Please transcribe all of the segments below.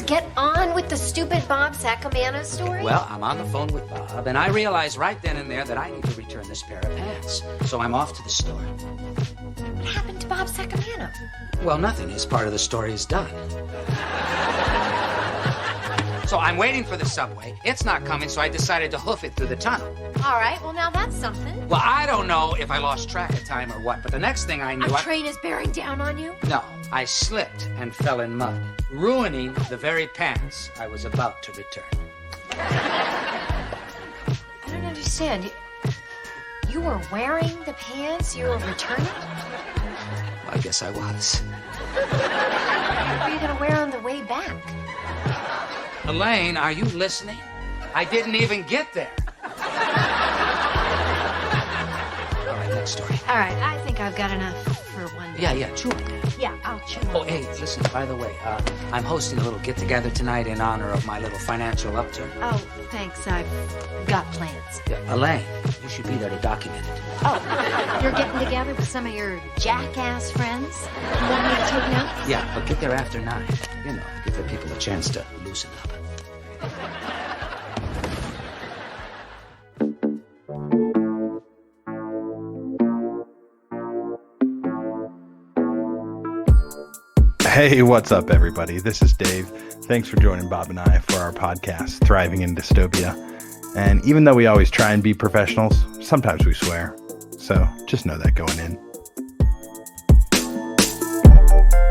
get on with the stupid Bob Sacamano story? Well, I'm on the phone with Bob, and I realized right then and there that I need to return this pair of pants. So I'm off to the store. What happened to Bob Sacamano? Well, nothing. His part of the story is done. So I'm waiting for the subway. It's not coming, so I decided to hoof it through the tunnel. All right, well, now that's something. Well, I don't know if I lost track of time or what, but the next thing I knew... A train is bearing down on you? No, I slipped and fell in mud, ruining the very pants I was about to return. I don't understand. You were wearing the pants you were returning? Well, I guess I was. What were you going to wear on the way back? Elaine, are you listening? I didn't even get there. All right, next story. All right, I think I've got enough for one day. Yeah, chew it. Yeah, I'll chew Oh, it. hey, listen, by the way, I'm hosting a little get-together tonight in honor of my little financial upturn. Oh, thanks. I've got plans. Yeah, Elaine, you should be there to document it. Oh, you're getting together with some of your jackass friends? You want me to take notes? Yeah, but get there after 9. You know, give the people a chance to loosen up. Hey, what's up, everybody? This is Dave. Thanks for joining Bob and I for our podcast, Thriving in Dystopia. And even though we always try and be professionals, sometimes we swear. So just know that going in.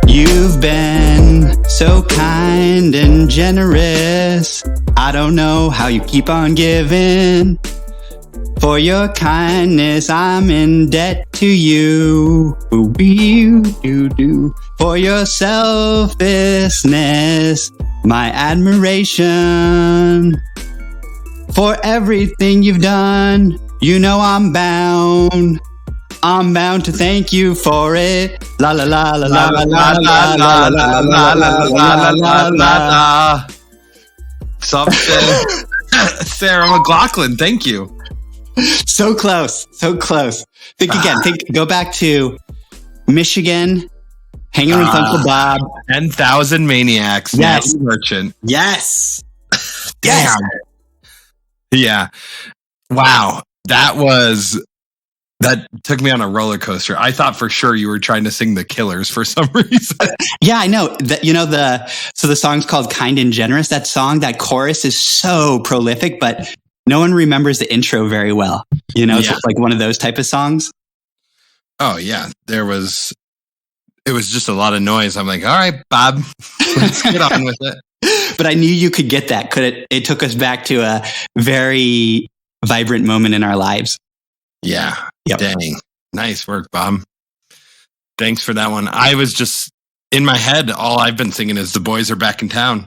You've been so kind and generous. I don't know how you keep on giving. For your kindness, I'm in debt to you. For your selflessness, my admiration. For everything you've done, you know I'm bound to thank you for it. La la la la la la la la la la la la la la. Something. Sarah McLachlan, thank you. So close. Think again. Go back to Michigan, hanging with Uncle Bob. 10,000 Maniacs. Yes. Merchant. Yes. Damn. Yeah. Wow. That took me on a roller coaster. I thought for sure you were trying to sing The Killers for some reason. Yeah, I know. So the song's called Kind and Generous. That song, that chorus is so prolific, but no one remembers the intro very well. It's like one of those type of songs. Oh, yeah. It was just a lot of noise. I'm like, all right, Bob, let's get on with it. But I knew you could get that. It took us back to a very vibrant moment in our lives. Yeah. Yep. Dang. Nice work, Bob. Thanks for that one. I was just in my head. All I've been singing is The Boys Are Back in Town.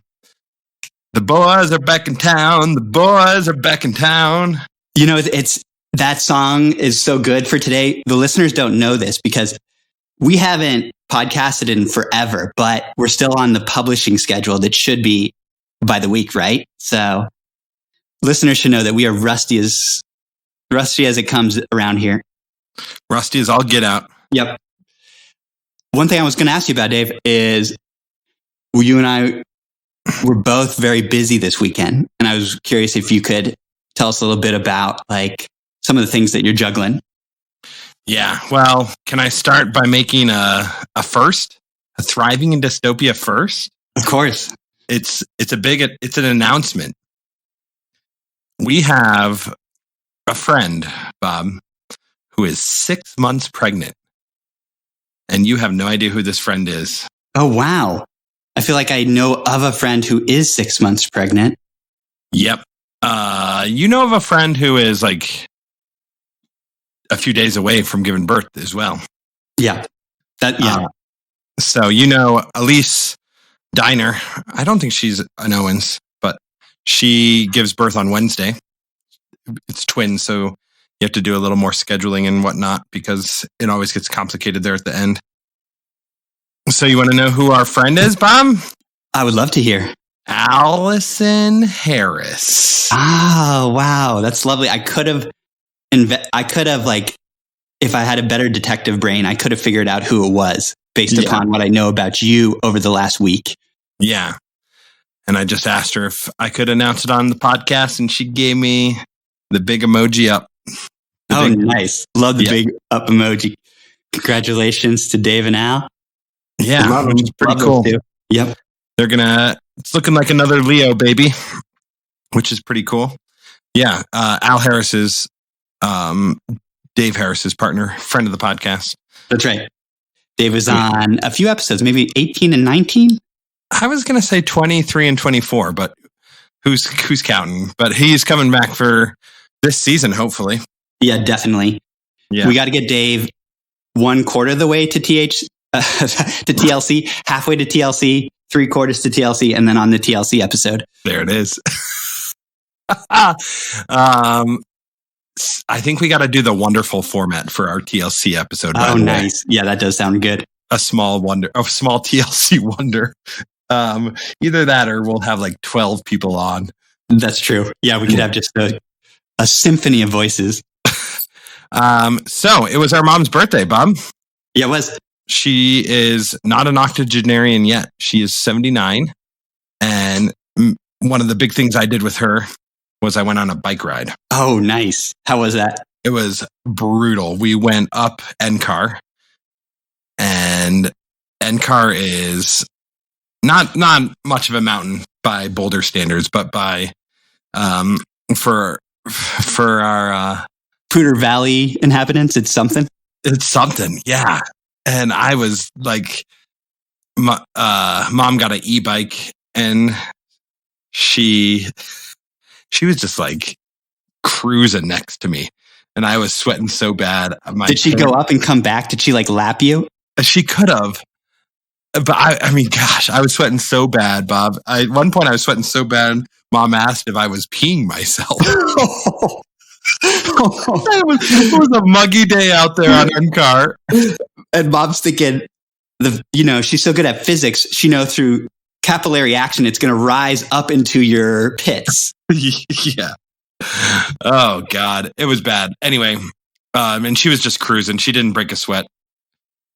The boys are back in town. The boys are back in town. That song is so good for today. The listeners don't know this because we haven't podcasted in forever, but we're still on the publishing schedule that should be by the week, right? So listeners should know that we are rusty as it comes around here. Rusty as all get out. Yep. One thing I was going to ask you about, Dave, is you and I were both very busy this weekend. And I was curious if you could tell us a little bit about like some of the things that you're juggling. Yeah. Well, can I start by making a first? A Thriving in Dystopia first? Of course. It's an announcement. We have a friend, Bob, who is 6 months pregnant. And you have no idea who this friend is. Oh, wow. I feel like I know of a friend who is 6 months pregnant. Yep. You know of a friend who is like a few days away from giving birth as well. Yeah. So Elise Diner. I don't think she's an Owens, but she gives birth on Wednesday. It's twins, so you have to do a little more scheduling and whatnot because it always gets complicated there at the end. So you want to know who our friend is, Bob? I would love to hear. Allison Harris. Oh, wow. That's lovely. I could have like, if I had a better detective brain, I could have figured out who it was based upon what I know about you over the last week. Yeah. And I just asked her if I could announce it on the podcast, and she gave me the big emoji up. Nice. Love the big up emoji. Congratulations to Dave and Al. Yeah, which is pretty cool. Yep. It's looking like another Leo baby, which is pretty cool. Yeah. Al Harris is Dave Harris's partner, friend of the podcast. That's right. Dave was on a few episodes, maybe 18 and 19. I was going to say 23 and 24, but who's counting? But he's coming back for this season, hopefully. Yeah, definitely. Yeah. We got to get Dave 1/4 of the way to TLC, halfway to TLC, 3/4 to TLC, and then on the TLC episode. There it is. I think we got to do the wonderful format for our TLC episode. Oh, nice. Yeah, that does sound good. A small TLC wonder. Either that or we'll have like 12 people on. That's true. Yeah, we could have just a symphony of voices. So it was our mom's birthday, Bob. Yeah, it was. She is not an octogenarian yet. She is 79. And one of the big things I did with her was I went on a bike ride. Oh, nice. How was that? It was brutal. We went up NCAR, and NCAR is not much of a mountain by Boulder standards, but by for our Poudre Valley inhabitants, it's something. It's something, yeah. And I was like, mom got an e-bike, and she was just like cruising next to me, and I was sweating so bad. Did she go up and come back? Did she like lap you? She could have. But I mean, gosh, I was sweating so bad, Bob. At one point, I was sweating so bad, Mom asked if I was peeing myself. It was a muggy day out there on NCAR. And Mom's thinking, she's so good at physics. She knows through capillary action, it's going to rise up into your pits. Yeah. Oh, God. It was bad. Anyway, and she was just cruising. She didn't break a sweat.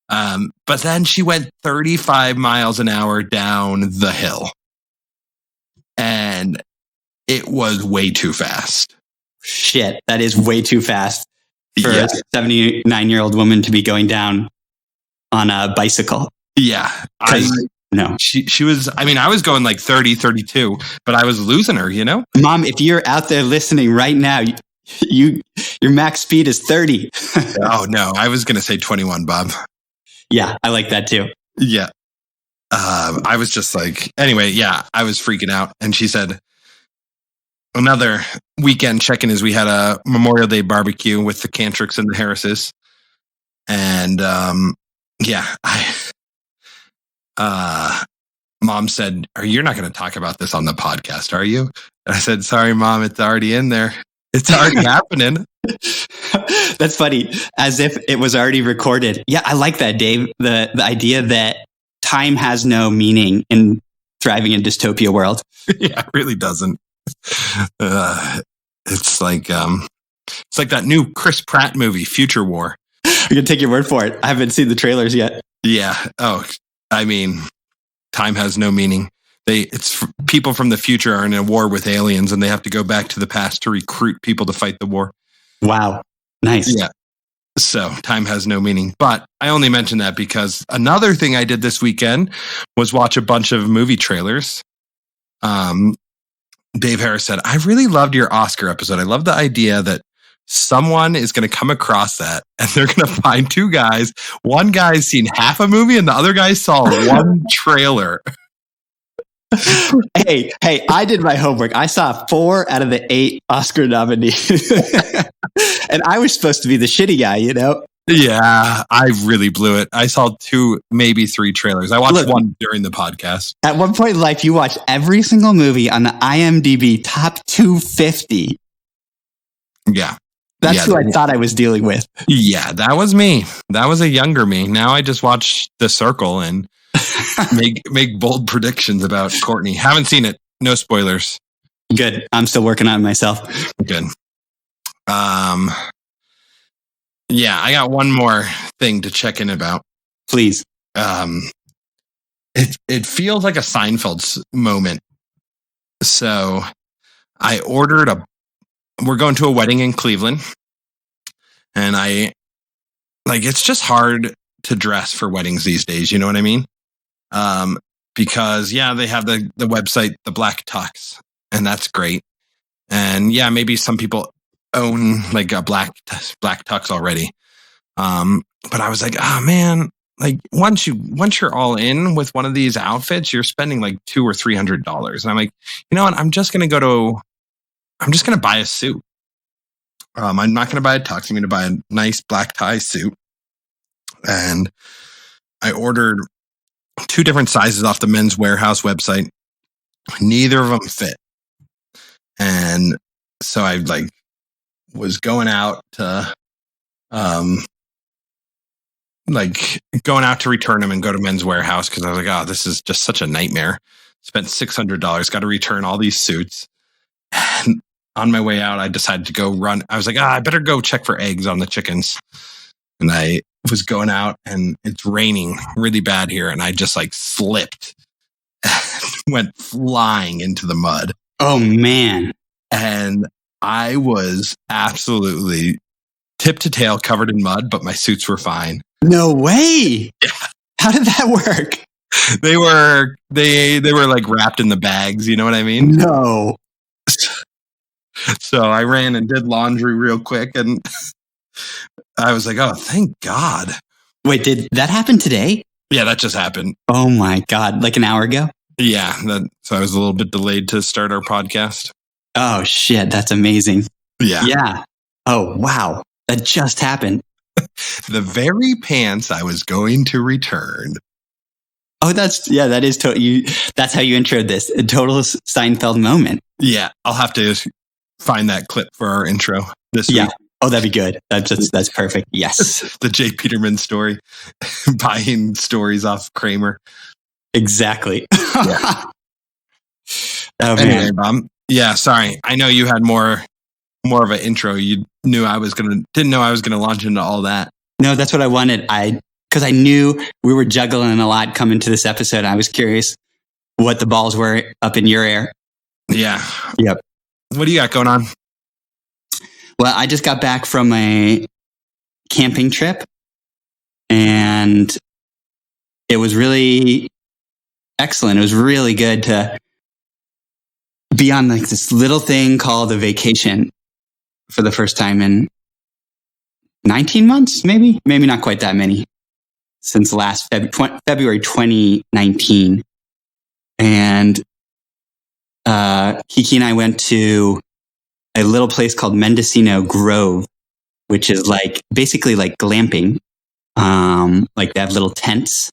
But then she went 35 miles an hour down the hill. And it was way too fast. Shit, that is way too fast for a 79-year-old woman to be going down on a bicycle. Yeah. No. She was, I was going like 30, 32, but I was losing her, Mom, if you're out there listening right now, your max speed is 30. Oh, no. I was going to say 21, Bob. Yeah, I like that too. Yeah. I was just like, anyway, yeah, I was freaking out. And she said, another weekend check-in is we had a Memorial Day barbecue with the Cantricks and the Harrises. And Mom said, you're not going to talk about this on the podcast, are you? And I said, sorry, Mom, it's already in there. It's already happening. That's funny. As if it was already recorded. Yeah, I like that, Dave. The idea that time has no meaning in thriving in dystopia world. Yeah, it really doesn't. It's like that new Chris Pratt movie, Future War. I'm gonna take your word for it. I haven't seen the trailers yet. Yeah. Oh, time has no meaning. People from the future are in a war with aliens, and they have to go back to the past to recruit people to fight the war. Wow. Nice. Yeah. So time has no meaning. But I only mention that because another thing I did this weekend was watch a bunch of movie trailers. Dave Harris said, I really loved your Oscar episode. I love the idea that someone is going to come across that and they're going to find two guys. One guy's seen half a movie and the other guy saw one trailer. Hey, I did my homework. I saw 4 out of the 8 Oscar nominees. And I was supposed to be the shitty guy, Yeah, I really blew it. I saw 2, maybe 3 trailers. I watched one during the podcast. At one point in life, you watched every single movie on the IMDb top 250. Yeah. That's who I thought I was dealing with. Yeah, that was me. That was a younger me. Now I just watch The Circle and make bold predictions about Courtney. Haven't seen it. No spoilers. Good. I'm still working on it myself. Good. Yeah, I got one more thing to check in about. Please. It feels like a Seinfeld moment So I ordered we're going to a wedding in Cleveland, and it's just hard to dress for weddings these days. You know what I mean? Because they have the website, the Black Tux, and that's great. And maybe some people own like a black tux already. But I was like, oh man, like once you're all in with one of these outfits, you're spending like $200 or $300. And I'm like, you know what? I'm just going to buy a suit. I'm not going to buy a tux. I'm going to buy a nice black tie suit. And I ordered 2 different sizes off the Men's Warehouse website. Neither of them fit. And so I was going out to return them and go to Men's Warehouse because I was like, oh, this is just such a nightmare. Spent $600, got to return all these suits. And on my way out, I decided to go run. I was like, I better go check for eggs on the chickens. And I was going out, and it's raining really bad here. And I just slipped and went flying into the mud. Oh, man. And I was absolutely tip to tail covered in mud, but my suits were fine. No way. Yeah. How did that work? They were wrapped in the bags. You know what I mean? No. So I ran and did laundry real quick, and I was like, oh, thank God. Wait, did that happen today? Yeah, that just happened. Oh my God. Like an hour ago? Yeah. So I was a little bit delayed to start our podcast. Oh shit. That's amazing. Yeah. Yeah. Oh, wow. That just happened. The very pants I was going to return. Oh, that is that's how you introed this. A total Seinfeld moment. Yeah. I'll have to find that clip for our intro this week. Oh, that'd be good. That's perfect. Yes. The Jay Peterman story, buying stories off Kramer. Exactly. Yeah. Oh, anyway, man. Bob. Yeah, sorry. I know you had more of an intro. You didn't know I was gonna launch into all that. No, that's what I wanted. Because I knew we were juggling a lot coming to this episode. I was curious what the balls were up in your air. Yeah. Yep. What do you got going on? Well, I just got back from a camping trip, and it was really excellent. It was really good to be on this little thing called a vacation for the first time in 19 months, maybe not quite that many, since last February 2019. And Kiki and I went to a little place called Mendocino Grove, which is basically like glamping. They have little tents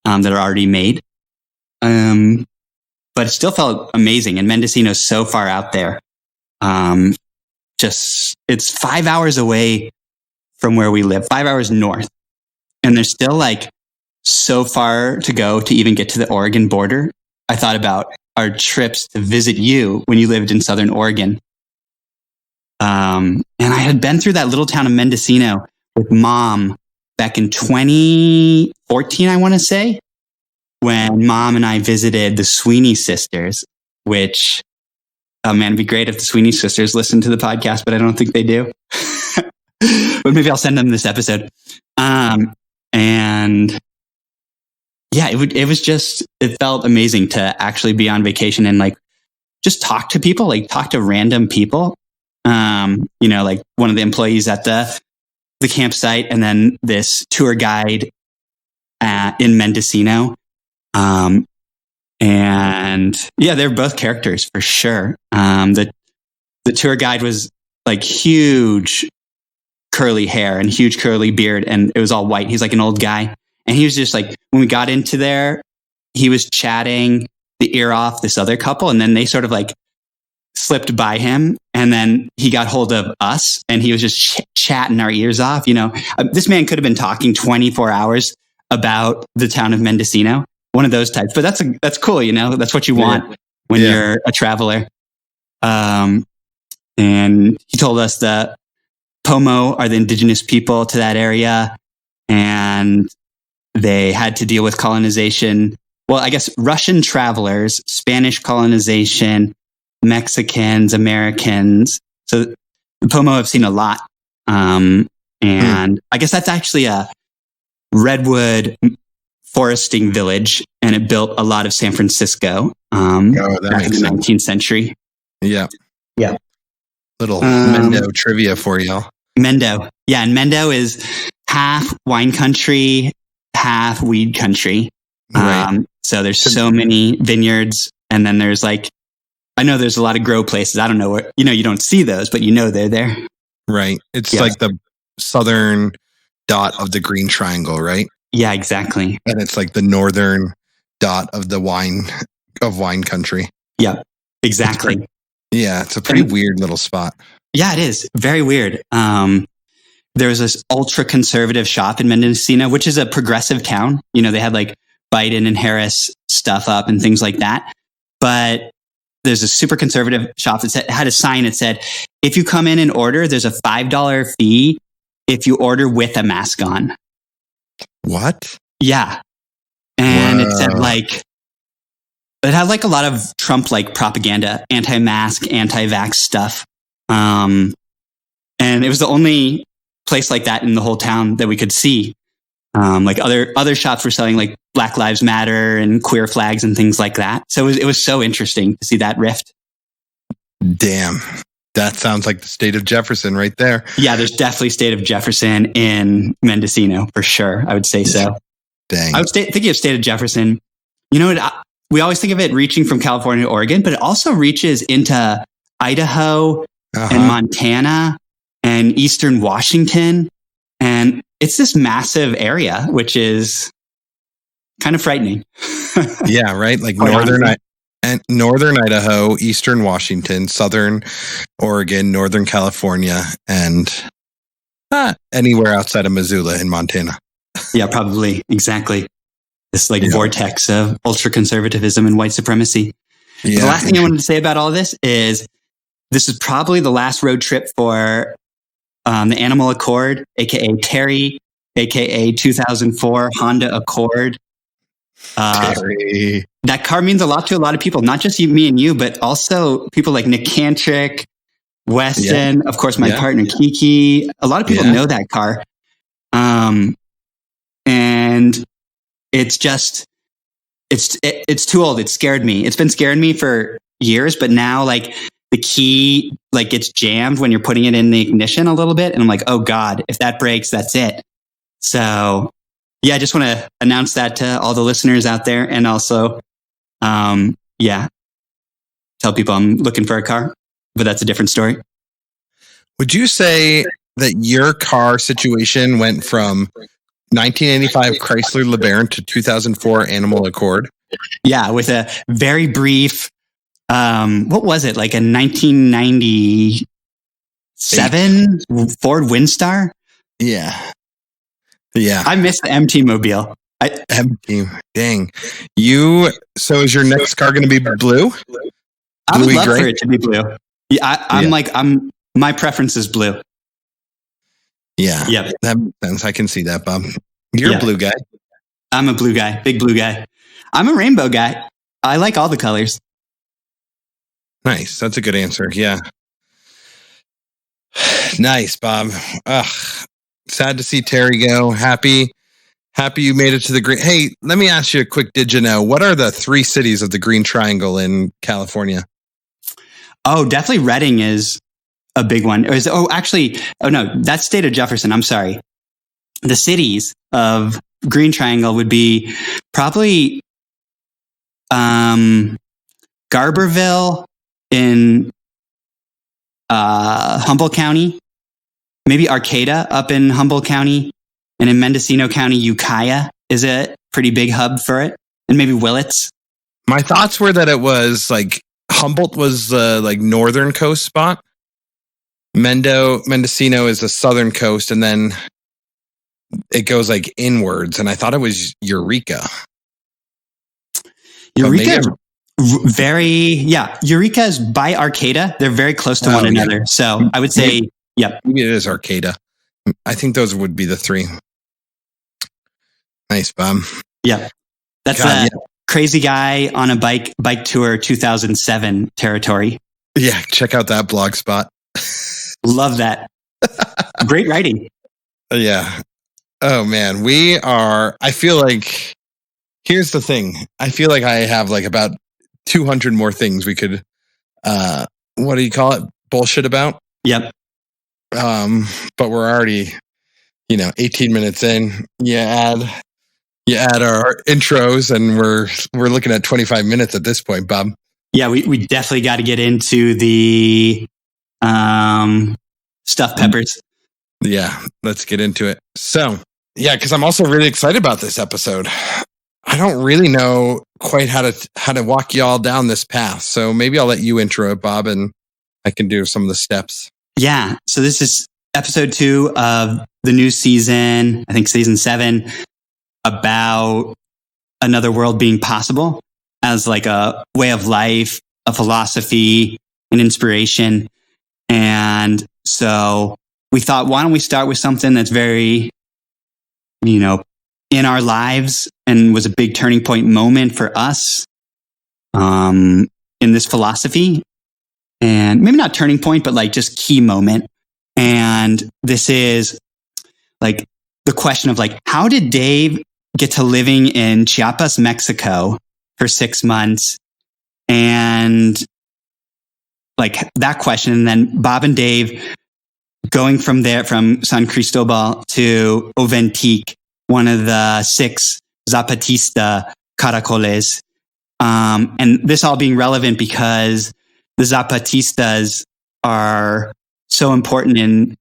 that are already made. But it still felt amazing. And Mendocino's so far out there. It's 5 hours away from where we live, 5 hours north. And there's still so far to go to even get to the Oregon border. I thought about our trips to visit you when you lived in Southern Oregon. And I had been through that little town of Mendocino with Mom back in 2014, I want to say, when Mom and I visited the Sweeney sisters, which, oh man, it'd be great if the Sweeney sisters listened to the podcast, but I don't think they do. But maybe I'll send them this episode. And yeah, it felt amazing to actually be on vacation and just talk to people, talk to random people. One of the employees at the campsite, and then this tour guide in Mendocino. And yeah, they're both characters for sure. The tour guide was huge curly hair and huge curly beard, and it was all white. He's an old guy. And he was just when we got into there, he was chatting the ear off this other couple. And then they sort of slipped by him. And then he got hold of us, and he was just chatting our ears off. This man could have been talking 24 hours about the town of Mendocino, one of those types. But that's cool. That's what you want when you're a traveler. And he told us that Pomo are the indigenous people to that area, and they had to deal with colonization well, I guess Russian travelers, Spanish colonization, Mexicans, Americans. So the Pomo I've seen a lot. And I guess that's actually a redwood foresting village, and it built a lot of San Francisco back in the 19th century. Yeah. Yeah. Little Mendo trivia for y'all. Mendo. Yeah. And Mendo is half wine country, half weed country. Right. So there's so many vineyards. And then there's like, I know there's a lot of grow places. I don't know where, you don't see those, but they're there. Right. It's like the southern dot of the Green Triangle, right? Yeah, exactly. And it's like the northern dot of the wine country. Yeah, exactly. It's a pretty weird little spot. Yeah, it is. Very weird. There was this ultra conservative shop in Mendocino, which is a progressive town. They had like Biden and Harris stuff up and things like that. But there's a super conservative shop that had a sign that said, if you come in and order, there's a $5 fee if you order with a mask on. What? Yeah. And it said like, it had like a lot of Trump like propaganda, anti-mask, anti-vax stuff. And it was the only place like that in the whole town that we could see. Like other shops were selling like Black Lives Matter and queer flags and things like that. So it was so interesting to see that rift. Damn. That sounds like the state of Jefferson right there. Yeah, there's definitely state of Jefferson in Mendocino for sure. I would say so. Dang. I was thinking of state of Jefferson. We always think of it reaching from California to Oregon, but it also reaches into Idaho and Montana and Eastern Washington. And it's this massive area, which is kind of frightening. Yeah, right? Like northern Idaho, Eastern Washington, Southern Oregon, Northern California, and anywhere outside of Missoula in Montana. Yeah, probably. Exactly. This vortex of ultra conservatism and white supremacy. Yeah. The last thing I wanted to say about all this is probably the last road trip for the Animal Accord, aka Terry, aka 2004 Honda Accord. Terry. That car means a lot to a lot of people, not just me and you, but also people like Nick Kantrick, Weston, of course, my partner Kiki. A lot of people know that car. And it's just, it's too old. It scared me. It's been scaring me for years, but now like the key, like gets jammed when you're putting it in the ignition a little bit. And I'm like, oh God, if that breaks, that's it. So yeah, I just want to announce that to all the listeners out there. And also, tell people I'm looking for a car, but that's a different story. Would you say that your car situation went from 1985 Chrysler LeBaron to 2004 Animal Accord? Yeah, with a very brief, what was it? Like a 1997 Ford Windstar? Yeah. Yeah. I miss the MT Mobile. Dang. So is your next car going to be blue? I would love for it to be blue. Yeah, my preference is blue. Yeah. Yep. That makes sense. I can see that, Bob. You're a blue guy. I'm a blue guy, big blue guy. I'm a rainbow guy. I like all the colors. Nice. That's a good answer. Yeah. Nice, Bob. Ugh. Sad to see Terry go. Happy you made it to the green. Hey, let me ask you a quick, did you know, what are the 3 cities of the Green Triangle in California? Oh, definitely Redding is a big one. That's state of Jefferson. I'm sorry. The cities of Green Triangle would be probably Garberville in Humboldt County, maybe Arcata up in Humboldt County, and in Mendocino County, Ukiah is a pretty big hub for it, and maybe Willits. My thoughts were that it was like Humboldt was the like northern coast spot. Mendocino is the southern coast, and then it goes like inwards. And I thought it was Eureka. Eureka is by Arcata. They're very close to one another. So I would say, maybe it is Arcata. I think those would be the 3. Nice, Bob. Yeah. That's Crazy guy on a bike tour 2007 territory. Yeah, check out that blog spot. Love that. Great writing. Yeah. Oh man, I feel like, here's the thing. I feel like I have like about 200 more things we could, what do you call it? Bullshit about. Yep. But we're already, 18 minutes in. You add our intros and we're looking at 25 minutes at this point, Bob. Yeah, we definitely got to get into the stuffed peppers. Yeah, let's get into it. So, yeah, because I'm also really excited about this episode. I don't really know quite how to walk y'all down this path. So maybe I'll let you intro it, Bob, and I can do some of the steps. Yeah. So this is episode 2 of the new season, I think season 7, about another world being possible as like a way of life, a philosophy, an inspiration. And so we thought, why don't we start with something that's very, in our lives and was a big turning point moment for us in this philosophy. And maybe not turning point, but like just key moment. And this is like the question of like, how did Dave get to living in Chiapas, Mexico for 6 months? And like that question. And then Bob and Dave going from there, from San Cristobal to Oventic, one of the 6 Zapatista Caracoles. And this all being relevant because the Zapatistas are so important in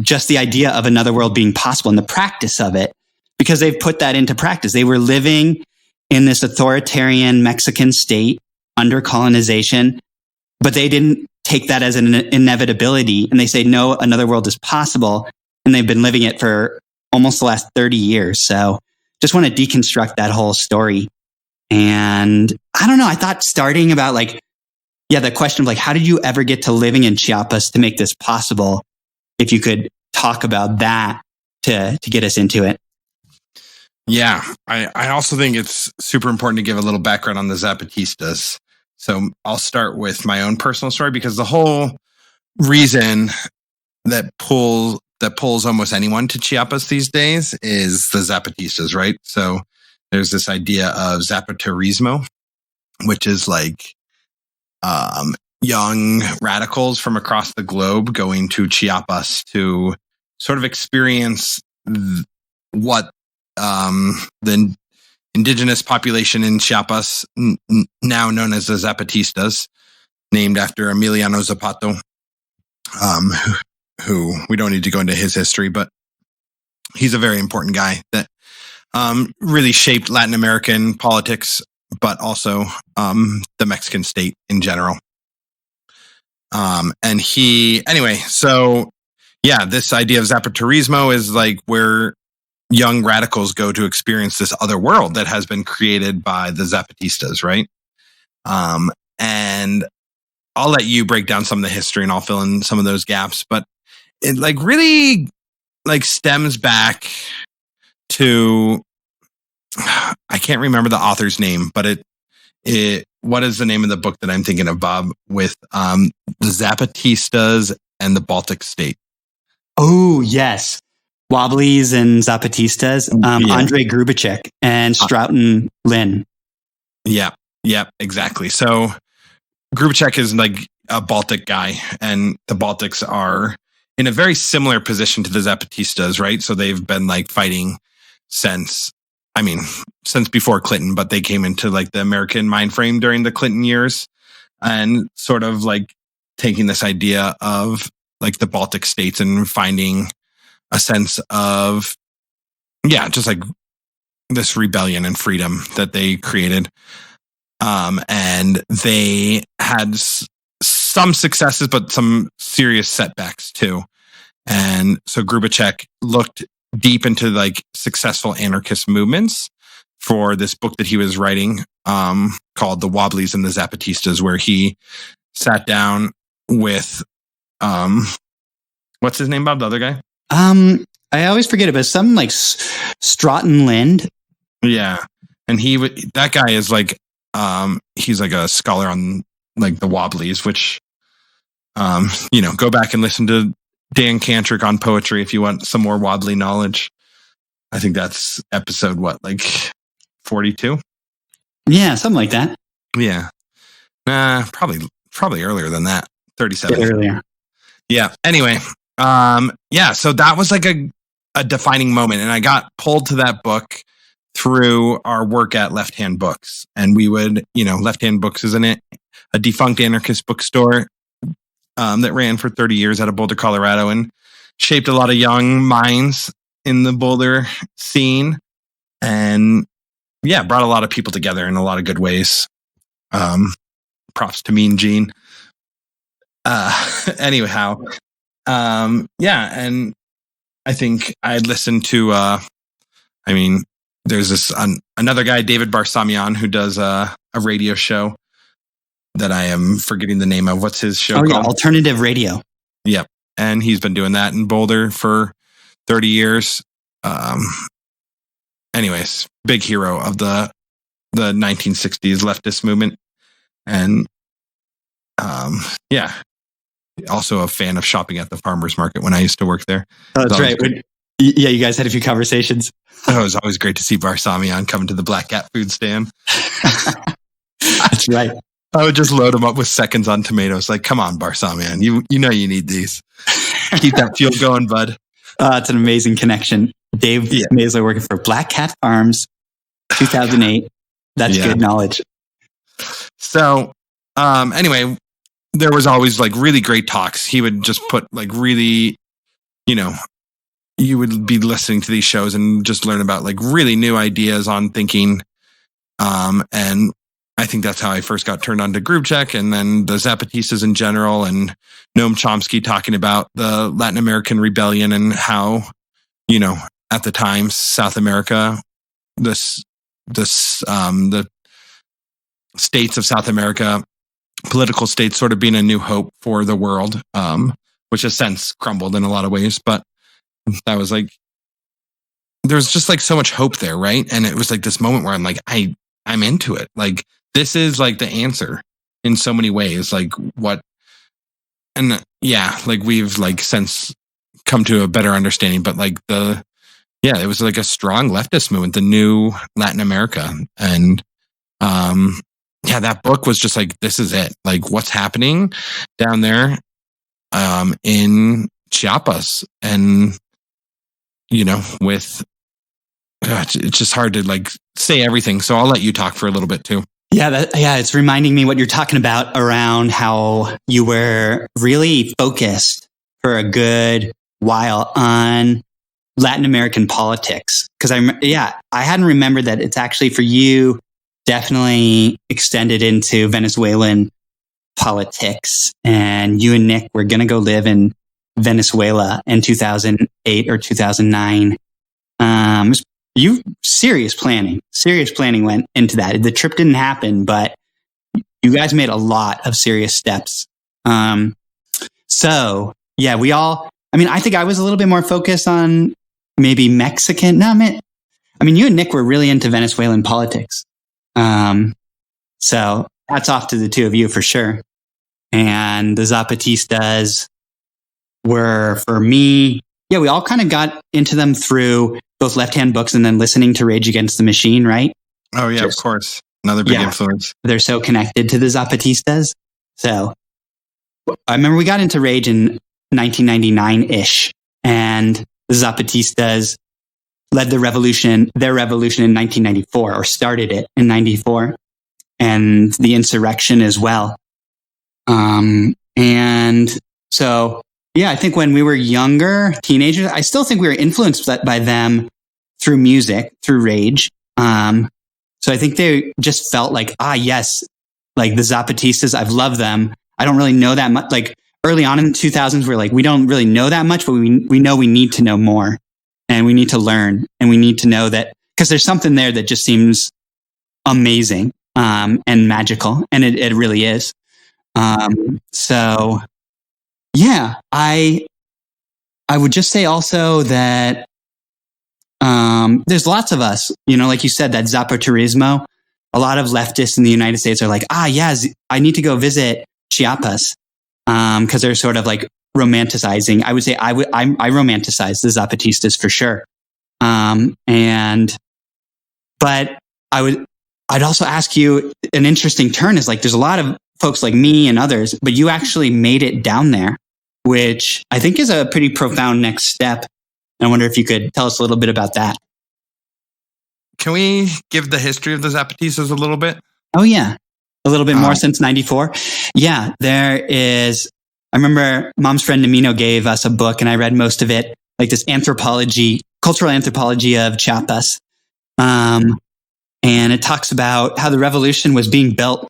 just the idea of another world being possible and the practice of it, because they've put that into practice. They were living in this authoritarian Mexican state under colonization, but they didn't take that as an inevitability. And they say, no, another world is possible. And they've been living it for almost the last 30 years. So just want to deconstruct that whole story. And I don't know, I thought starting about like, the question of like, how did you ever get to living in Chiapas to make this possible? If you could talk about that to get us into it. Yeah, I also think it's super important to give a little background on the Zapatistas. So I'll start with my own personal story, because the whole reason that pulls almost anyone to Chiapas these days is the Zapatistas, right? So there's this idea of Zapaterismo, which is like young radicals from across the globe going to Chiapas to sort of experience what the indigenous population in Chiapas, now known as the Zapatistas, named after Emiliano Zapata, who we don't need to go into his history, but he's a very important guy that really shaped Latin American politics, but also the Mexican state in general. This idea of Zapaterismo is like where young radicals go to experience this other world that has been created by the Zapatistas, right? And I'll let you break down some of the history and I'll fill in some of those gaps, but it like really like stems back to, I can't remember the author's name, but it what is the name of the book that I'm thinking of, Bob, with the Zapatistas and the Baltic state? Oh, yes. Wobblies and Zapatistas, Andrei Grubacek and Stroughton Lynn. Yeah, exactly. So Grubacek is like a Baltic guy, and the Baltics are in a very similar position to the Zapatistas, right? So they've been like fighting since before Clinton, but they came into like the American mind frame during the Clinton years, and sort of like taking this idea of like the Baltic states and finding a sense of, just like this rebellion and freedom that they created. And they had some successes, but some serious setbacks too. And so Grubacek looked deep into like successful anarchist movements for this book that he was writing, called The Wobblies and the Zapatistas, where he sat down with, what's his name, Bob? The other guy? I always forget it, but something like Stroughton Lind. Yeah. And that guy is like, he's like a scholar on like the Wobblies, which, go back and listen to Dan Cantrick on poetry if you want some more wobbly knowledge. I think that's episode 42? Yeah, something like that. Yeah. Probably earlier than that. 37. Bit earlier. Yeah. Anyway, so that was like a defining moment. And I got pulled to that book through our work at Left Hand Books. And we would, Left Hand Books is a defunct anarchist bookstore that ran for 30 years out of Boulder, Colorado, and shaped a lot of young minds in the Boulder scene. And brought a lot of people together in a lot of good ways. Props to Mean Gene. Anyhow, and I think I'd listened to, there's this another guy, David Barsamian, who does a radio show that I am forgetting the name of. What's his show called? Yeah, Alternative Radio. Yep. And he's been doing that in Boulder for 30 years. Anyways, big hero of the 1960s leftist movement. And also a fan of shopping at the farmer's market when I used to work there. Oh, that's right. Yeah, you guys had a few conversations. Oh, it was always great to see Barsamian coming to the Black Cat food stand. That's right. I would just load them up with seconds on tomatoes. Like, come on, Barsamian. You know you need these. Keep that fuel going, bud. It's an amazing connection. Dave Maisler working for Black Cat Farms, 2008. That's good knowledge. So, anyway, there was always like really great talks. He would just put like really, you would be listening to these shows and just learn about like really new ideas on thinking. And I think that's how I first got turned on to Groove Check, and then the Zapatistas in general, and Noam Chomsky talking about the Latin American rebellion and how, at the time, South America, the states of South America, political states sort of being a new hope for the world, which has since crumbled in a lot of ways. But that was like, there's just like so much hope there, right? And it was like this moment where I'm like, I'm into it. Like, this is like the answer in so many ways. Like we've like since come to a better understanding, but like it was like a strong leftist movement, the new Latin America. And, that book was just like, this is it. Like, what's happening down there, in Chiapas, and, it's just hard to like say everything. So I'll let you talk for a little bit too. Yeah, it's reminding me what you're talking about around how you were really focused for a good while on Latin American politics. Because I hadn't remembered that it's actually for you definitely extended into Venezuelan politics. And you and Nick were going to go live in Venezuela in 2008 or 2009. Serious planning went into that. The trip didn't happen, but you guys made a lot of serious steps. I think I was a little bit more focused on maybe Mexican. You and Nick were really into Venezuelan politics. So hats off to the two of you for sure. And the Zapatistas were, for me, we all kind of got into them through both Left Hand Books and then listening to Rage Against the Machine, right? Oh, yeah, of course. Another big influence. They're so connected to the Zapatistas. So I remember we got into Rage in 1999-ish, and the Zapatistas led their revolution in 1994, or started it in 94, and the insurrection as well. I think when we were younger, teenagers, I still think we were influenced by them through music, through Rage. So I think they just felt like, yes, like the Zapatistas, I've loved them. I don't really know that much. Like early on in the 2000s, we're like, we don't really know that much, but we know we need to know more, and we need to learn, and we need to know that, because there's something there that just seems amazing, and magical. And it really is. I would just say also that, there's lots of us, like you said, that Zapaterismo. A lot of leftists in the United States are like, I need to go visit Chiapas, because they're sort of like romanticizing. I would say I romanticize the Zapatistas for sure. But I'd also ask you, an interesting turn is like, there's a lot of folks like me and others, but you actually made it down there, which I think is a pretty profound next step. And I wonder if you could tell us a little bit about that. Can we give the history of the Zapatistas a little bit? Oh, yeah. A little bit more since 94. Yeah, there is. I remember Mom's friend Namino gave us a book and I read most of it, like this cultural anthropology of Chiapas. And it talks about how the revolution was being built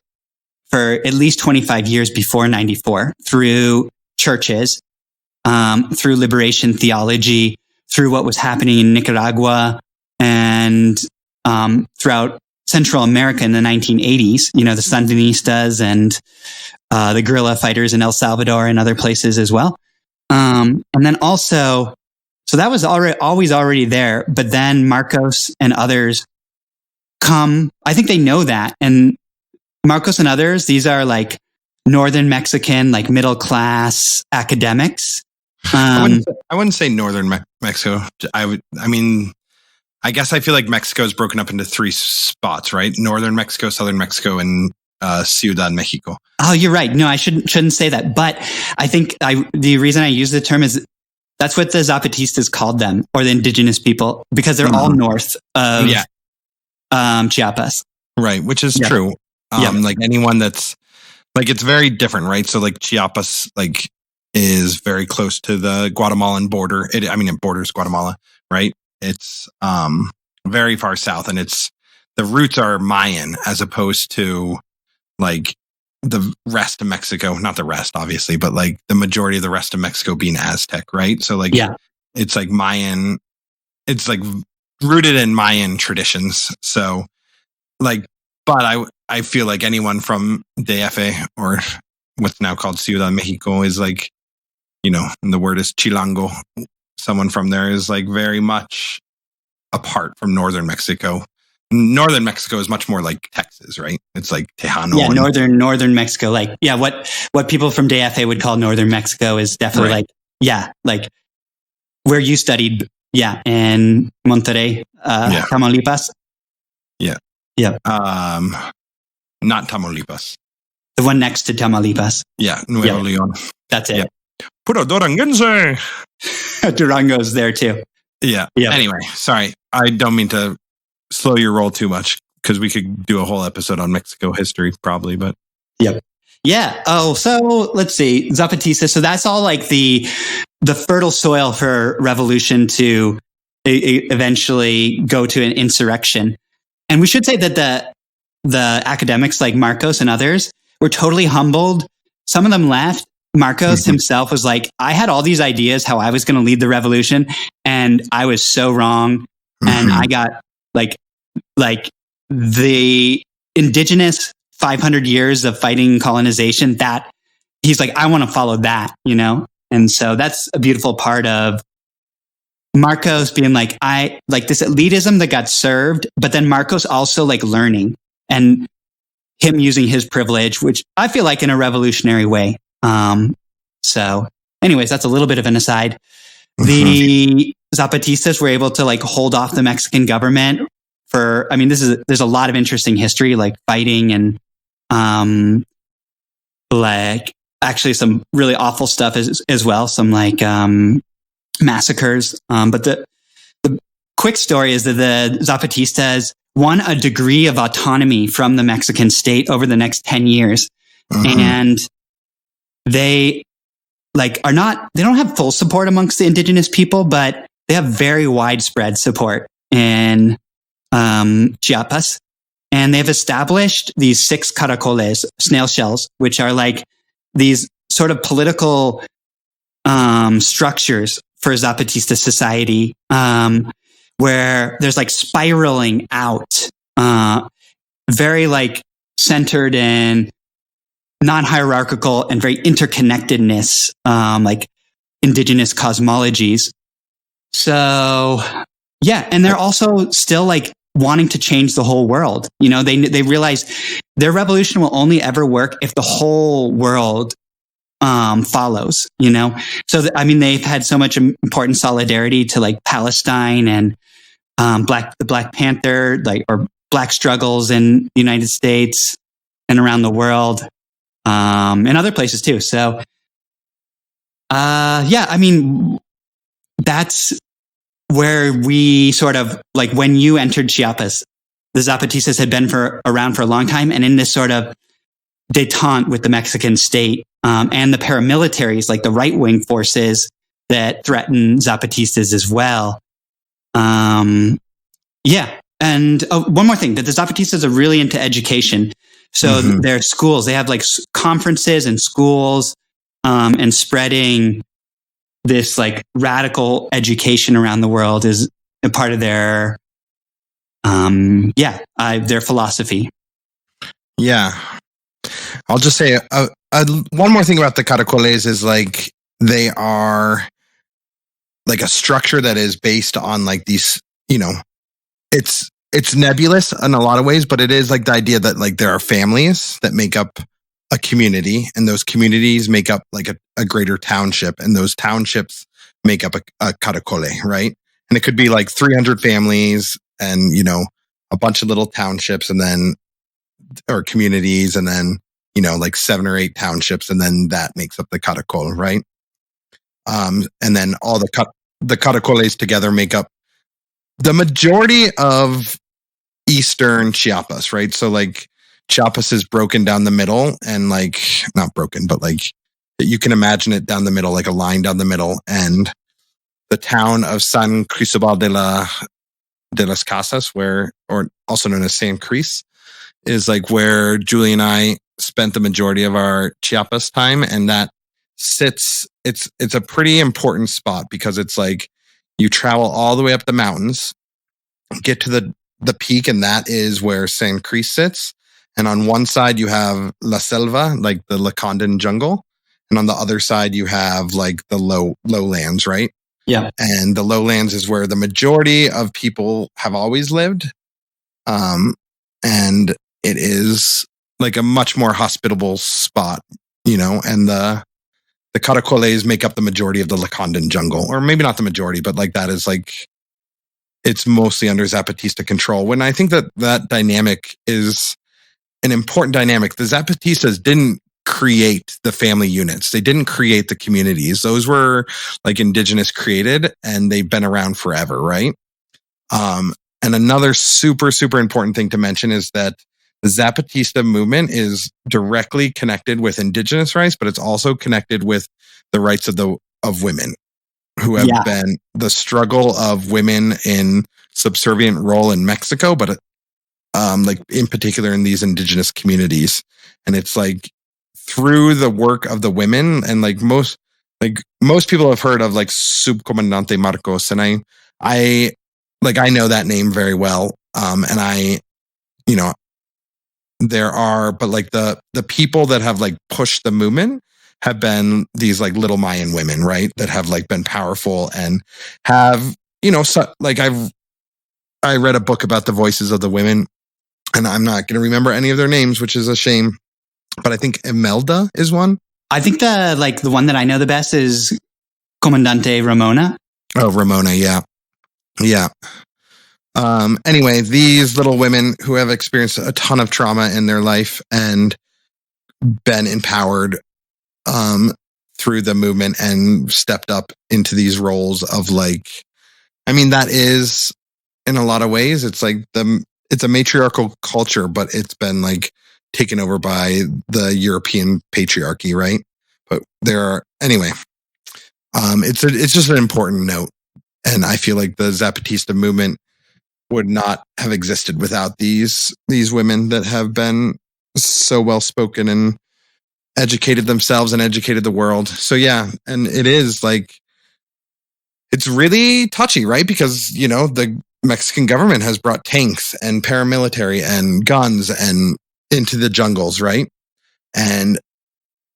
for at least 25 years before 94 through churches, through liberation theology, through what was happening in Nicaragua and throughout Central America in the 1980s, the Sandinistas and the guerrilla fighters in El Salvador and other places as well. And then also, so that was always already there, but then Marcos and others come, I think they know that. And Marcos and others, these are like Northern Mexican, like middle class academics. I wouldn't say Northern Mexico. I guess I feel like Mexico is broken up into three spots, right? Northern Mexico, Southern Mexico, and Ciudad Mexico. Oh, you're right. No, I shouldn't say that. But I think the reason I use the term is that's what the Zapatistas called them, or the indigenous people, because they're all north of Chiapas. Right, which is true. Like anyone that's like, it's very different, right? So like Chiapas, like is very close to the Guatemalan border. It borders Guatemala, right? It's very far south, and the roots are Mayan as opposed to like the rest of Mexico. Not the rest, obviously, but like the majority of the rest of Mexico being Aztec, right? So like, it's like Mayan. It's like rooted in Mayan traditions. So like, but I feel like anyone from DF or what's now called Ciudad Mexico is like, and the word is Chilango. Someone from there is like very much apart from Northern Mexico. Northern Mexico is much more like Texas, right? It's like Tejano. Yeah, Northern Mexico. Like, yeah, what people from DFA would call Northern Mexico is definitely like where you studied, in Monterrey, Tamaulipas. Yeah. Yeah. Not Tamaulipas. The one next to Tamaulipas. Yeah, Nuevo Leon. That's it. Yeah. Puro Duranguense. Durango's there too. Yeah. Anyway, sorry. I don't mean to slow your roll too much because we could do a whole episode on Mexico history probably, but. Yep. Yeah. Oh, so let's see. Zapatista. So that's all like the fertile soil for revolution to eventually go to an insurrection. And we should say that the academics like Marcos and others were totally humbled. Some of them left. Marcos himself was like, I had all these ideas how I was going to lead the revolution, and I was so wrong. And I got like the indigenous 500 years of fighting colonization, that he's like, I want to follow that, And so that's a beautiful part of Marcos being like, I like this elitism that got served, but then Marcos also like learning and him using his privilege, which I feel like in a revolutionary way. So anyways, that's a little bit of an aside. The Zapatistas were able to like hold off the Mexican government for, there's a lot of interesting history, like fighting and, like actually some really awful stuff as well. Some like, massacres. But the quick story is that the Zapatistas won a degree of autonomy from the Mexican state over the next 10 years. And they they don't have full support amongst the indigenous people, but they have very widespread support in Chiapas. And they've established these 6 caracoles, snail shells, which are like these sort of political structures for Zapatista society, where there's like spiraling out, very like centered in non-hierarchical and very interconnectedness, like indigenous cosmologies. So Yeah. And they're also still like wanting to change the whole world. You know, they realize their revolution will only ever work if the whole world follows, you know? So, I mean, they've had so much important solidarity to like Palestine and the Black Panther, like, or Black struggles in the United States and around the world, and other places too. So, yeah, I mean, that's where we sort of like when you entered Chiapas, the Zapatistas had been around for a long time, and in this sort of détente with the Mexican state and the paramilitaries, like the right wing forces that threaten Zapatistas as well. Yeah. And one more thing, that the Zapatistas are really into education. So their schools, they have like conferences and schools and spreading this like radical education around the world is a part of their, their philosophy. Yeah. I'll just say one more thing about the Caracoles is like they are like a structure that is based on like these, you know, it's nebulous in a lot of ways, but it is like the idea that like there are families that make up a community, and those communities make up like a greater township, and those townships make up a Caracole, right? And it could be like 300 families and, you know, a bunch of little townships and then, or communities, and then, you know, like 7 or 8 townships, and then that makes up the Caracol, right? And then all the Caracoles together make up the majority of Eastern Chiapas, right? So like Chiapas is broken down the middle, and like not broken, but like you can imagine it down the middle, like a line down the middle. And the town of San Cristobal de las Casas, where, or also known as San Cris, is like where Julie and I spent the majority of our Chiapas time. And that sits, it's a pretty important spot because it's like you travel all the way up the mountains, get to the peak, and that is where San Cris sits. And on one side you have La Selva, like the Lacandan jungle, and on the other side you have like the lowlands, right? Yeah. And the lowlands is where the majority of people have always lived. And it is like a much more hospitable spot, you know, and the Caracoles make up the majority of the Lacandan jungle, or maybe not the majority, but like that is like, it's mostly under Zapatista control. When I think that dynamic is an important dynamic. The Zapatistas didn't create the family units. They didn't create the communities. Those were like indigenous created, and they've been around forever, right? And another super, super important thing to mention is that the Zapatista movement is directly connected with indigenous rights, but it's also connected with the rights of women, who have been the struggle of women in subservient role in Mexico, but like in particular in these indigenous communities. And it's like through the work of the women, and like most people have heard of like Subcomandante Marcos, and I know that name very well. And I, you know, there are, but like the people that have like pushed the movement have been these like little Mayan women, right? That have like been powerful and have, you know, so, like I read a book about the voices of the women, and I'm not going to remember any of their names, which is a shame. But I think Imelda is one. I think the one that I know the best is Comandante Ramona. Oh, Ramona. Yeah. Yeah. Anyway, these little women who have experienced a ton of trauma in their life and been empowered through the movement and stepped up into these roles of like, I mean, that is in a lot of ways, it's like it's a matriarchal culture, but it's been like taken over by the European patriarchy, right? But anyway, it's just an important note. And I feel like the Zapatista movement would not have existed without these women that have been so well spoken and educated themselves and educated the world. So yeah, and it is like, it's really touchy, right? Because, you know, the Mexican government has brought tanks and paramilitary and guns and into the jungles, right? And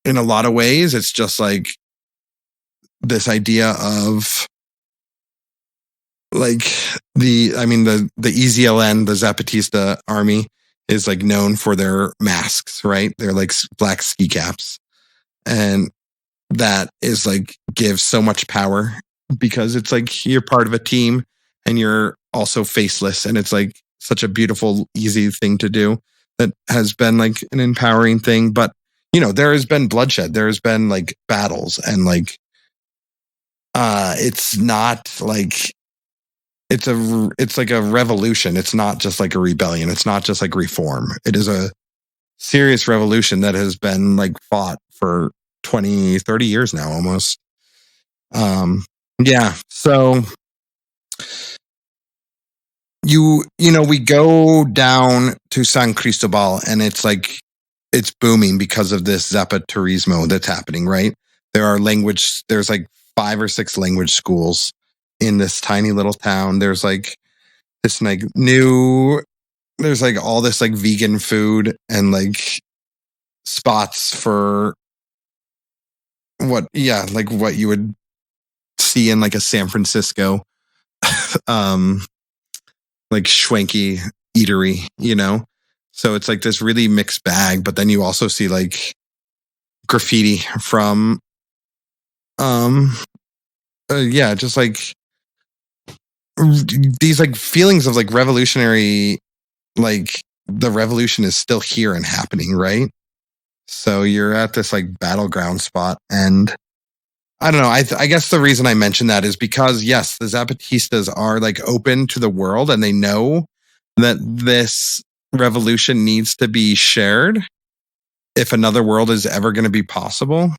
in a lot of ways, it's just like this idea of like the EZLN, the Zapatista army, is like known for their masks, right? They're like black ski caps, and that is like gives so much power because it's like you're part of a team and you're also faceless, and it's like such a beautiful, easy thing to do that has been like an empowering thing. But there has been bloodshed, there has been like battles, and like it's not like it's like a revolution. It's not just like a rebellion. It's not just like reform. It is a serious revolution that has been like fought for 20, 30 years now almost. Yeah. So we go down to San Cristobal, and it's like it's booming because of this Zapaturismo that's happening, right? There's like 5 or 6 language schools in this tiny little town. There's like this like there's like all this like vegan food and like spots for what you would see in like a San Francisco like schwanky eatery, so it's like this really mixed bag. But then you also see like graffiti from just like these like feelings of like revolutionary, like the revolution is still here and happening, right? So you're at this like battleground spot, and I don't know. I guess the reason I mention that is because yes, the Zapatistas are like open to the world, and they know that this revolution needs to be shared. If another world is ever going to be possible,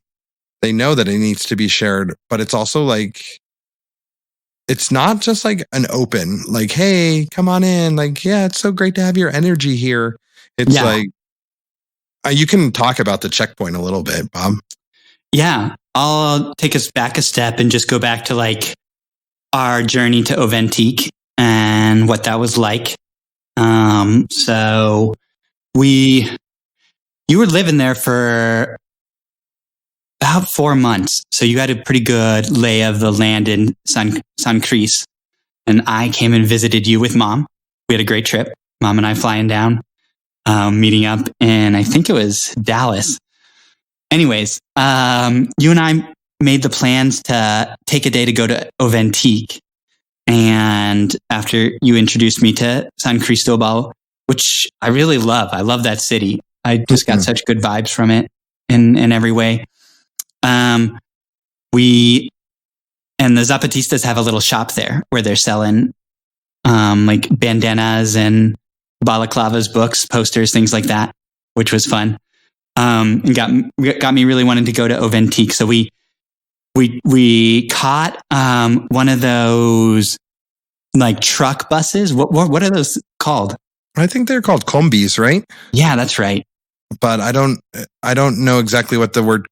they know that it needs to be shared. But it's also like, it's not just like an open, like, hey, come on in. Like, yeah, it's so great to have your energy here. It's like, you can talk about the checkpoint a little bit, Bob. Yeah. I'll take us back a step and just go back to like our journey to Oventic and what that was like. So you were living there for about 4 months. So you had a pretty good lay of the land in San Cris. And I came and visited you with Mom. We had a great trip. Mom and I flying down, meeting up in, I think it was Dallas. Anyways, you and I made the plans to take a day to go to Oventic. And after you introduced me to San Cristobal, which I really love. I love that city. I just got such good vibes from it in every way. And the Zapatistas have a little shop there where they're selling like bandanas and balaclavas, books, posters, things like that, which was fun. And got me really wanting to go to Oventic. So we caught one of those like truck buses. What are those called? I think they're called combis, right? Yeah, that's right. But I don't know exactly what the word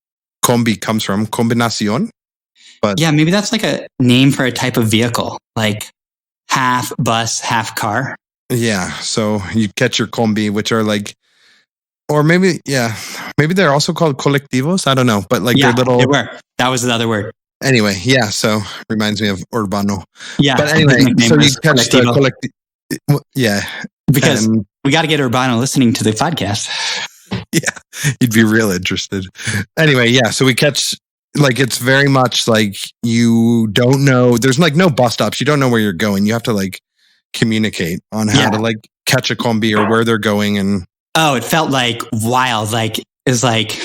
combi comes from. Combinación. But yeah, maybe that's like a name for a type of vehicle, like half bus, half car. Yeah. So you catch your combi, which are like, or maybe they're also called colectivos. I don't know, but like they're little. They were. That was the other word. Anyway, yeah. So reminds me of urbano. Yeah. But anyway, so you catch the collective. Yeah. Because we got to get urbano listening to the podcast. Yeah, you'd be real interested. Anyway, yeah. So we catch, like, it's very much like you don't know. There's like no bus stops. You don't know where you're going. You have to like communicate on how to like catch a combi or where they're going. And oh, it felt like wild. Like it's like,